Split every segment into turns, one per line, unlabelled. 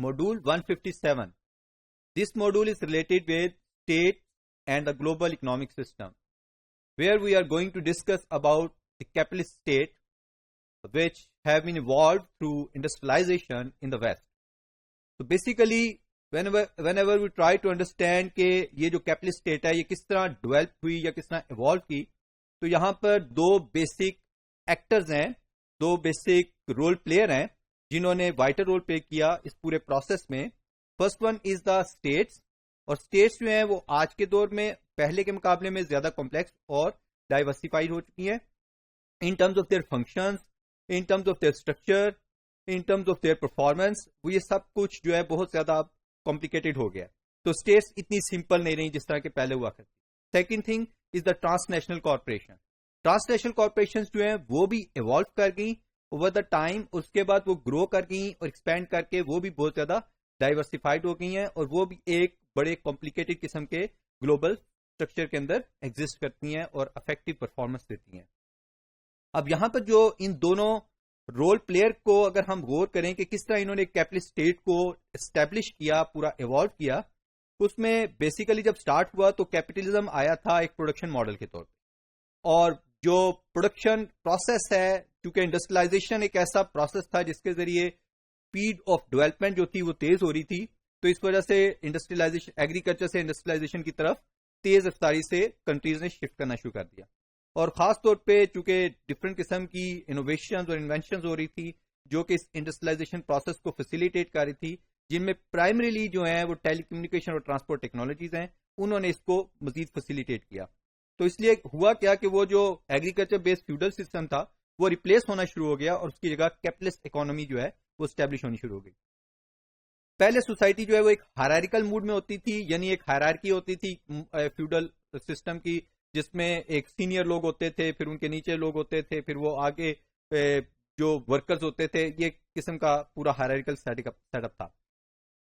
module 157. This module is related with state and the global economic system, where we are going to discuss about the capitalist state which have been evolved through industrialization in the West. So basically, whenever we try to understand کہ یہ جو capitalist state ہے یہ کس طرح develop ہوئی یا کس طرح ایوالو کی, تو یہاں پر دو بیسک ایکٹرز ہیں, دو بیسک رول پلیئر ہیں جنہوں نے وائٹل رول پلے کیا اس پورے پروسیس میں. First one is the states, اور اسٹیٹس جو ہیں وہ آج کے دور میں پہلے کے مقابلے میں زیادہ کمپلیکس اور ڈائیورسیفائڈ ہو چکی ہیں in terms of their functions, in terms of their structure, in terms of their performance. وہ یہ سب کچھ جو ہے بہت زیادہ کمپلیکیٹڈ ہو گیا. تو اسٹیٹس اتنی سمپل نہیں رہی جس طرح کے پہلے ہوا کرتی. Second thing is the transnational corporation. Transnational corporation جو ہیں وہ بھی ایوالو کر گئی اوور دا ٹائم, اس کے بعد وہ گرو کر گئی اور ایکسپینڈ کر کے وہ بھی بہت زیادہ ڈائیورسیفائڈ ہو گئی ہیں, اور وہ بھی ایک بڑے کمپلیکیٹڈ قسم کے گلوبل اسٹرکچر کے اندر ایگزسٹ کرتی ہیں اور افیکٹو پرفارمنس دیتی ہیں. اب یہاں پر جو ان دونوں رول پلیئر کو اگر ہم غور کریں کہ کس طرح انہوں نے کیپٹلسٹ اسٹیٹ کو اسٹیبلش کیا, پورا ایوالو کیا, اس میں بیسیکلی جب سٹارٹ ہوا تو کیپٹلزم آیا تھا ایک پروڈکشن ماڈل کے طور پہ, اور جو پروڈکشن پروسیس ہے, چونکہ انڈسٹریلائزیشن ایک ایسا پروسیس تھا جس کے ذریعے اسپیڈ آف ڈیولپمنٹ جو تھی وہ تیز ہو رہی تھی, تو اس وجہ سے انڈسٹریلائزیشن, ایگریکلچر سے انڈسٹریلائزیشن کی طرف تیز رفتاری سے کنٹریز نے شفٹ کرنا شروع کر دیا. اور خاص طور پہ چونکہ ڈفرینٹ قسم کی انوویشنز اور انوینشنز ہو رہی تھی جو کہ اس انڈسٹریلائزیشن پروسیس کو فیسیلیٹیٹ کر رہی تھی, جن میں پرائمریلی جو ہیں وہ ٹیلی کمیونیکیشن اور ٹرانسپورٹ ٹیکنالوجیز ہیں, انہوں نے اس کو مزید فیسیلیٹیٹ کیا. تو اس لیے ہوا کیا کہ وہ جو ایگریکلچر بیسڈ فیوڈل سسٹم تھا وہ ریپلیس ہونا شروع ہو گیا, اور اس کی جگہ کیپٹلسٹ اکانومی جو ہے وہ اسٹیبلش ہونی شروع ہو گئی. پہلے سوسائٹی جو ہے وہ ایک ہائرارکل موڈ میں ہوتی تھی, یعنی ایک ہائرارکی ہوتی تھی فیوڈل سسٹم کی, جس میں ایک سینئر لوگ ہوتے تھے, پھر ان کے نیچے لوگ ہوتے تھے, پھر وہ آگے جو ورکرز ہوتے تھے. یہ قسم کا پورا ہائرارکل سیٹ اپ تھا,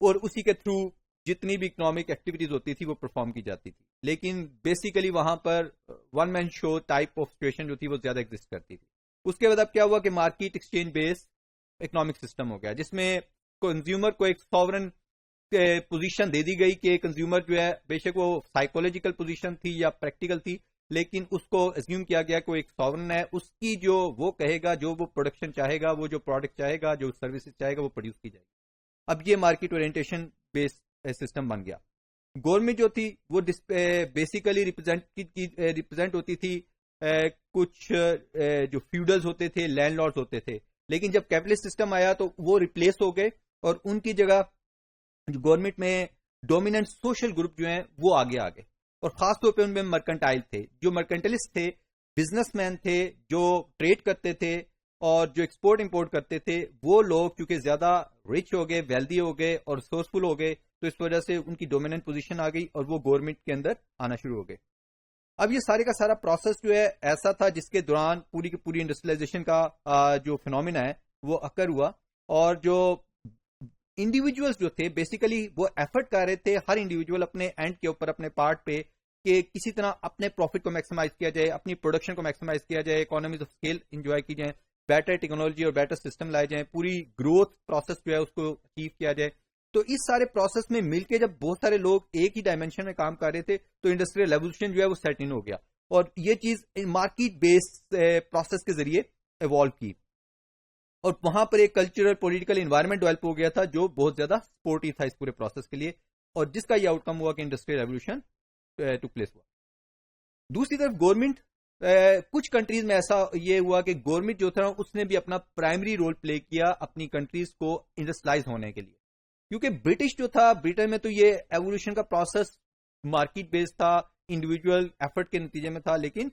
اور اسی کے تھرو جتنی بھی اکنامک ایکٹیویٹیز ہوتی تھی وہ پرفارم کی جاتی تھی. لیکن بیسیکلی وہاں پر one man show type of situation جو تھی وہ زیادہ ایگزسٹ کرتی تھی. اس کے بعد اب کیا ہوا کہ مارکیٹ ایکسچینج بیس اکنامک سسٹم ہو گیا, جس میں کنزیومر کو ایک ساورن پوزیشن دے دی گئی کہ کنزیومر جو ہے بے شک وہ سائیکولوجیکل پوزیشن تھی یا پریکٹیکل تھی, لیکن اس کو ایزیوم کیا گیا کہ وہ ایک ساورن ہے, اس کی جو وہ کہے گا, جو وہ پروڈکشن چاہے گا, وہ جو پروڈکٹ چاہے گا, جو سروسز چاہے گا, وہ پروڈیوس کی جائے گی. اب یہ مارکیٹ اورینٹیشن بیس سسٹم بن گیا. گورنمنٹ جو تھی وہ بیسیکلی ریپرزینٹ ہوتی تھی کچھ جو فیوڈلز ہوتے تھے, لینڈ لارڈز ہوتے تھے, لیکن جب کیپٹلسٹ سسٹم آیا تو وہ ریپلیس ہو گئے, اور ان کی جگہ گورنمنٹ میں ڈومیننٹ سوشل گروپ جو ہیں وہ آگے آ گئے, اور خاص طور پہ ان میں مرکنٹائل تھے. جو مرکنٹلسٹ تھے, بزنس مین تھے, جو ٹریڈ کرتے تھے اور جو ایکسپورٹ امپورٹ کرتے تھے, وہ لوگ چونکہ زیادہ رچ ہو گئے, ویلدی ہو گئے اور ریسورسفل ہو گئے, تو اس وجہ سے ان کی ڈومیننٹ پوزیشن آ گئی اور وہ گورنمنٹ کے اندر آنا شروع ہو گئے. اب یہ سارے کا سارا پروسیس جو ہے ایسا تھا جس کے دوران پوری کی پوری انڈسٹریلائزیشن کا جو فینومینا ہے وہ اکر ہوا, اور جو انڈیویجولز جو تھے بیسیکلی وہ ایفرٹ کر رہے تھے, ہر انڈیویجول اپنے اینڈ کے اوپر, اپنے پارٹ پہ, کہ کسی طرح اپنے پروفٹ کو میکسیمائز کیا جائے, اپنی پروڈکشن کو میکسیمائز کیا جائے, اکانومیز آف اسکیل انجوائے کی جائیں, بیٹر ٹیکنالوجی اور بیٹر سسٹم لائے جائیں, پوری گروتھ پروسیس جو ہے اس کو اچیو کیا جائے. تو اس سارے پروسیس میں مل کے جب بہت سارے لوگ ایک ہی ڈائمینشن میں کام کر رہے تھے تو انڈسٹریل ریولوشن جو ہے وہ سیٹ ان ہو گیا, اور یہ چیز مارکیٹ بیس پروسیس کے ذریعے ایوالو کی, اور وہاں پر ایک کلچرل پولیٹیکل انوائرمنٹ ڈیولپ ہو گیا تھا جو بہت زیادہ سپورٹیو تھا اس پورے پروسیس کے لیے, اور جس کا یہ آؤٹ کم ہوا کہ انڈسٹریل ریولوشن ٹیک پلیس ہوا. دوسری طرف گورنمنٹ, کچھ کنٹریز میں ایسا یہ ہوا کہ گورنمنٹ جو تھا اس نے بھی اپنا پرائمری رول پلے کیا اپنی کنٹریز کو انڈسٹریلائز ہونے کے لیے, کیونکہ برٹش جو تھا, برٹن میں تو یہ ایوولوشن کا پروسیس مارکیٹ بیس تھا, انڈیویجول ایفرٹ کے نتیجے میں تھا, لیکن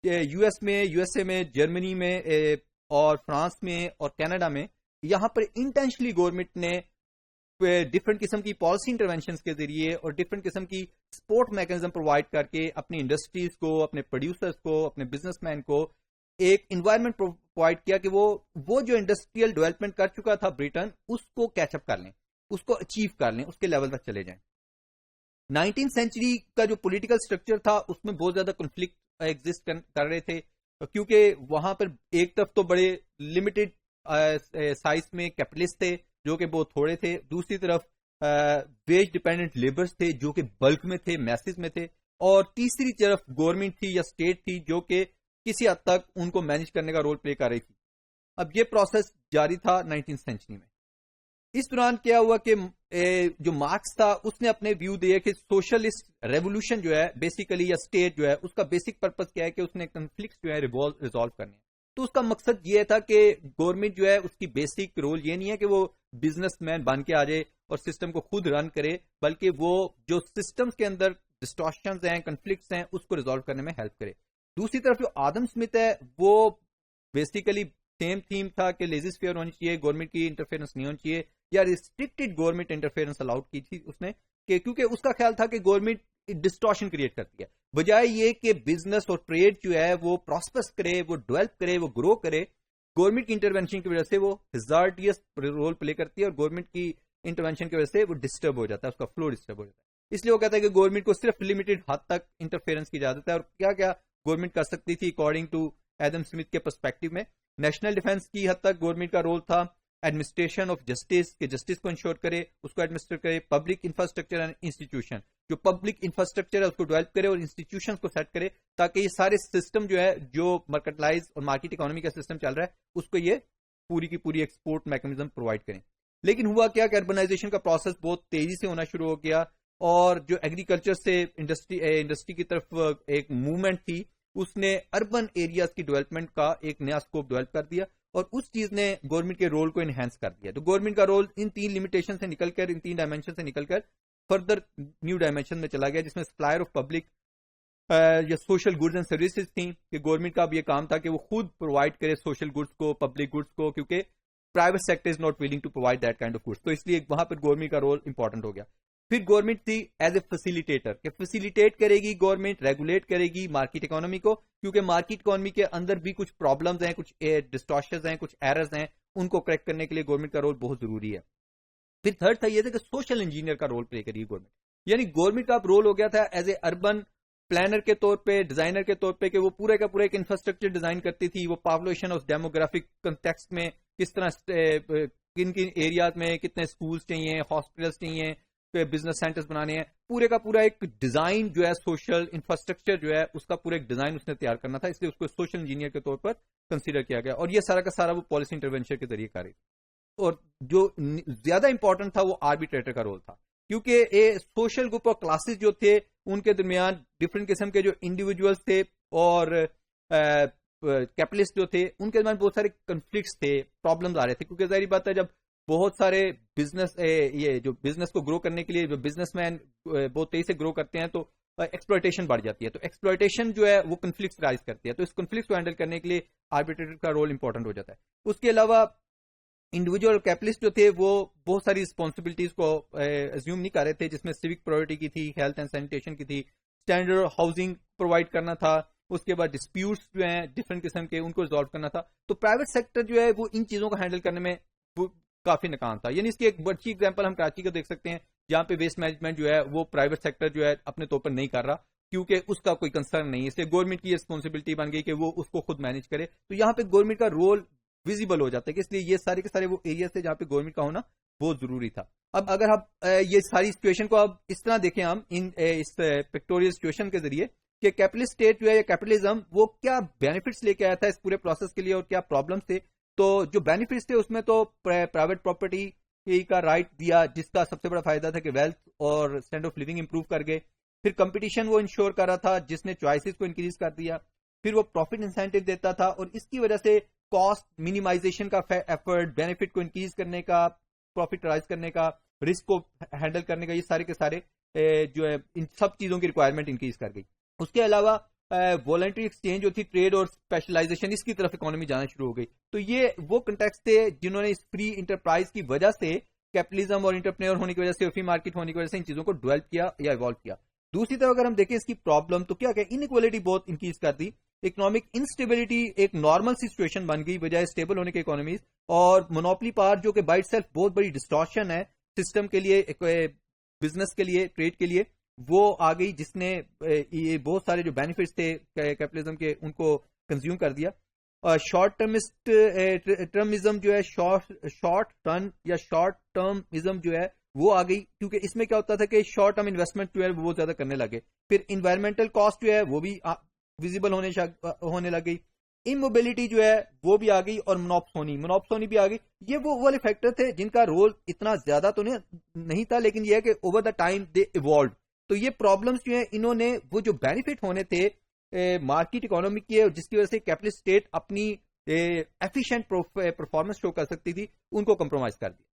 یو ایس اے میں, جرمنی میں اور فرانس میں اور کینیڈا میں یہاں پر انٹینشنلی گورنمنٹ نے ڈفرنٹ قسم کی پالیسی انٹروینشنز کے ذریعے اور ڈفرنٹ قسم کی سپورٹ میکنزم پرووائڈ کر کے اپنی انڈسٹریز کو, اپنے پروڈیوسرز کو, اپنے بزنس مین کو ایک انوائرمنٹ پرووائڈ کیا کہ وہ جو انڈسٹریل ڈیولپمنٹ کر چکا تھا برٹن, اس کو کیچ اپ کر لیں, اس کو اچیو کر لیں, اس کے لیول تک چلے جائیں. 19 سینچری کا جو پولیٹیکل اسٹرکچر تھا اس میں بہت زیادہ کنفلکٹ ایگزسٹ کر رہے تھے, کیونکہ وہاں پر ایک طرف تو بڑے لمیٹڈ سائز میں کیپٹلسٹ تھے, جو کہ بہت تھوڑے تھے، دوسری طرف ویج ڈیپینڈنٹ لیبرز تھے جو کہ بلک میں تھے، میسز میں تھے، اور تیسری طرف گورنمنٹ تھی یا اسٹیٹ تھی جو کہ کسی حد تک ان کو مینج کرنے کا رول پلے کر رہی تھی. اب یہ پروسیس جاری تھا 19th سینچری میں. اس دوران کیا ہوا کہ جو مارکس تھا اس نے اپنے ویو دیے کہ سوشلسٹ ریولوشن جو ہے بیسیکلی یا اسٹیٹ جو ہے اس کا بیسک پرپز کیا ہے کہ اس نے کنفلکٹ جو ہے ریزالو کرنے ہیں. تو اس کا مقصد یہ تھا کہ گورنمنٹ جو ہے اس کی بیسک رول یہ نہیں ہے کہ وہ بزنس مین بن کے آ جائے اور سسٹم کو خود رن کرے، بلکہ وہ جو سسٹمز کے اندر ڈسٹورشنز ہیں، کنفلکٹس ہیں، اس کو ریزالو کرنے میں ہیلپ کرے. دوسری طرف جو آدم سمتھ ہے وہ بیسیکلی سیم تھیم تھا کہ لیزی اسفیئر ہونی چاہیے، گورنمنٹ کی انٹرفیئرنس نہیں ہونی چاہیے، یا ریسٹرکٹڈ گورنمنٹ انٹرفیئرنس الاؤڈ کی تھی اس نے، کہ کیونکہ اس کا خیال تھا کہ گورنمنٹ ڈسٹورشن کریٹ کرتی ہے، بجائے یہ کہ بزنس اور ٹریڈ جو ہے وہ پراسپرس کرے، وہ ڈیولپ کرے، وہ گرو کرے. گورنمنٹ کی انٹرونشن کی وجہ سے وہ ہزارڈیس رول پلے کرتی ہے اور گورنمنٹ کی انٹرونشن کی وجہ سے وہ ڈسٹرب ہو جاتا ہے، اس کا فلو ڈسٹرب ہو جاتا ہے. اس لیے وہ کہتا ہے کہ گورنمنٹ کو صرف لمیٹڈ حد تک انٹرفیئرنس کی اجازت ہے. اور کیا کیا گورنمنٹ کر سکتی تھی اکارڈنگ ٹو ایڈم سمتھ کے پرسپیکٹو میں؟ نیشنل ڈیفنس کی حد تک گورنمنٹ کا رول تھا، ایڈمنسٹریشن آف جسٹس کہ جسٹس کو انشور کرے، اس کو ایڈمنسٹر کرے، پبلک انفراسٹرکچر اینڈ انسٹیٹیوشن جو پبلک انفراسٹرکچر ہے اس کو ڈیولپ کرے اور انسٹیٹیوشن کو سیٹ کرے، تاکہ یہ سارے سسٹم جو ہے جو مرکٹلائز اور مارکیٹ اکانومی کا سسٹم چل رہا ہے اس کو یہ پوری کی پوری ایکسپورٹ میکنزم پرووائڈ کریں. لیکن ہوا کیا کہ اربنائزیشن کا پروسیس بہت تیزی سے ہونا شروع ہو گیا، اور جو ایگریکلچر سے انڈسٹری کی طرف ایک موومنٹ تھی اس نے اربن ایریاز کی ڈیولپمنٹ کا ایک نیا اسکوپ ڈیولپ کر دیا، اور اس چیز نے گورنمنٹ کے رول کو انہینس کر دیا. تو گورنمنٹ کا رول ان تین لمیٹیشن سے نکل کر، ان تین ڈائمینشن سے نکل کر فردر نیو ڈائمینشن میں چلا گیا، جس میں سپلائر آف پبلک یا سوشل گڈز اینڈ سروسز تھیں، کہ گورنمنٹ کا اب یہ کام تھا کہ وہ خود پرووائڈ کرے سوشل گڈز کو، پبلک گڈز کو، کیونکہ private sector is not willing to provide that kind of goods. تو اس لیے وہاں پر گورنمنٹ کا رول امپورٹنٹ ہو گیا. پھر گورنمنٹ تھی ایز اے فیسیلیٹیٹر، کہ فیسیلیٹیٹ کرے گی گورنمنٹ، ریگولیٹ کرے گی مارکیٹ اکانومی کو، کیونکہ مارکیٹ اکانومی کے اندر بھی کچھ پرابلمز ہیں، کچھ ڈسٹورشنز ہیں، کچھ ایررز ہیں، ان کو کریکٹ کرنے کے لیے گورنمنٹ کا رول بہت ضروری ہے. پھر تھرڈ تھا یہ تھا کہ سوشل انجینئر کا رول پلے کریے گورنمنٹ، یعنی گورنمنٹ کا اب رول ہو گیا تھا ایز اے اربن پلانر کے طور پہ، ڈیزائنر کے طور پہ، کہ وہ پورے کا پورا ایک انفراسٹرکچر ڈیزائن کرتی تھی. وہ پاپولیشن اور ڈیموگرافک کنٹیکسٹ میں کس طرح کن کن ایریاز میں کتنے اسکولس چاہیے، ہاسپٹلس چاہیے، بزنس سینٹرز بنانے ہیں، پورے کا پورا ایک ڈیزائن جو ہے سوشل انفراسٹرکچر جو ہے اس کا پورا ایک ڈیزائن اس نے تیار کرنا تھا. اس لیے اس کو سوشل انجینئر کے طور پر کنسیڈر کیا گیا، اور یہ سارا کا سارا وہ پالیسی انٹرونشن کے ذریعے کر رہی. اور جو زیادہ امپورٹنٹ تھا وہ آربیٹریٹر کا رول تھا، کیونکہ سوشل گروپ اور کلاسز جو تھے ان کے درمیان ڈفرینٹ قسم کے جو انڈیویجولس تھے اور کیپٹلسٹ جو تھے ان کے درمیان بہت سارے کنفلکٹس تھے، پرابلمز آ رہے تھے. کیونکہ ظاہری بات ہے جب بہت سارے بزنس یہ جو بزنس کو گرو کرنے کے لیے جو بزنس مین بہت تیزی سے گرو کرتے ہیں تو ایکسپلوئٹیشن بڑھ جاتی ہے. تو ایکسپلوئٹیشن جو ہے وہ کنفلکٹس رائز کرتی ہے، تو اس کنفلکٹ کو ہینڈل کرنے کے لیے آربیٹریٹر کا رول امپورٹنٹ ہو جاتا ہے. اس کے علاوہ انڈیویجول کیپٹلسٹ جو تھے وہ بہت ساری رسپانسبلٹیز کو ایزیوم نہیں کر رہے تھے، جس میں سیوک پرائورٹی کی تھی، ہیلتھ اینڈ سینیٹیشن کی تھی، اسٹینڈرڈ ہاؤسنگ پرووائڈ کرنا تھا، اس کے بعد ڈسپیوٹس جو ہیں ڈفرینٹ قسم کے ان کو ریزالو کرنا تھا. تو پرائیویٹ سیکٹر جو ہے وہ ان چیزوں کو ہینڈل کرنے میں کافی ناکام تھا. یعنی اس کی ایک بڑی ایگزامپل ہم کراچی کو دیکھ سکتے ہیں، جہاں پہ ویسٹ مینجمنٹ جو ہے وہ پرائیویٹ سیکٹر جو ہے اپنے طور پر نہیں کر رہا، کیونکہ اس کا کوئی کنسرن نہیں ہے. اس لیے گورنمنٹ کی رسپانسبلٹی بن گئی کہ وہ اس کو خود مینج کرے. تو یہاں پہ گورنمنٹ کا رول ویزیبل ہو جاتا ہے، کہ اس لیے یہ سارے کے سارے وہ ایریاز تھے جہاں پہ گورنمنٹ کا ہونا بہت ضروری تھا. اب اگر ہم یہ ساری سچویشن کو اب اس طرح دیکھیں، ہم اس پکٹوریل سچویشن کے ذریعے کہ کیپٹلسٹ اسٹیٹ جو ہے یا کیپٹلزم وہ کیا بینیفٹس لے کے آیا تھا اس پورے پروسیس کے لیے اور کیا پرابلمس تھے. تو جو بینیفٹس تھے اس میں تو پرائیویٹ پراپرٹی کا رائٹ دیا، جس کا سب سے بڑا فائدہ تھا کہ ویلتھ اور اسٹینڈرڈ آف لیونگ امپروو کر گئے. پھر کمپٹیشن وہ انشور کر رہا تھا جس نے چوائسیز کو انکریز کر دیا. پھر وہ پروفٹ انسینٹیو دیتا تھا، اور اس کی وجہ سے کاسٹ منیمائزیشن کا ایفرٹ، بینیفٹ کو انکریز کرنے کا، پروفٹ رائز کرنے کا، رسک کو ہینڈل کرنے کا، یہ سارے کے سارے جو ہے ان سب چیزوں کی ریکوائرمنٹ انکریز کر گئی. اس کے علاوہ والنٹری ایکسچینج جو تھی، ٹریڈ اور اسپیشلائزیشن، اس کی طرف اکانومی جانا شروع ہو گئی. تو یہ وہ کنٹیکسٹ تھے جنہوں نے اس فری انٹرپرائز کی وجہ سے، کیپٹلزم اور انٹرپرینور ہونے کی وجہ سے، فری مارکیٹ ہونے کی وجہ سے ان چیزوں کو ڈیولپ کیا یا ایوالو کیا. دوسری طرف اگر ہم دیکھیں اس کی پرابلم تو کیا کہ انیکوالٹی بہت انکریز کر دی. اکنامک انسٹیبلٹی ایک نارمل سی سچویشن بن گئی بجائے اسٹیبل ہونے کے اکانومیز. اور مونوپلی پاور جو کہ بائی سیلف بہت بڑی ڈسٹورشن ہے سسٹم کے لیے، بزنس کے لیے، ٹریڈ کے لیے، وہ آ گئی، جس نے یہ بہت سارے جو بینیفٹس تھے کیپٹلزم کے ان کو کنزیوم کر دیا. شارٹ ٹرمزم جو ہے شارٹ ٹرم یا شارٹ ٹرمزم جو ہے وہ آ گئی, کیونکہ اس میں کیا ہوتا تھا کہ شارٹ ٹرم انویسٹمنٹ جو ہے وہ زیادہ کرنے لگے. پھر انوائرمنٹل کاسٹ جو ہے وہ بھی ویزیبل ہونے لگ گئی. اموبلٹی جو ہے وہ بھی آ گئی, اور منوپسونی بھی آ گئی. یہ وہ والے فیکٹر تھے جن کا رول اتنا زیادہ تو نہیں تھا, لیکن یہ ہے کہ over the time they evolved. تو یہ پرابلمس جو ہیں انہوں نے وہ جو بینیفٹ ہونے تھے مارکیٹ اکانومی کی, جس کی وجہ سے کیپٹلسٹ اسٹیٹ اپنی ایفیشینٹ پرفارمنس شو کر سکتی تھی, ان کو کمپرومائز کر دیا.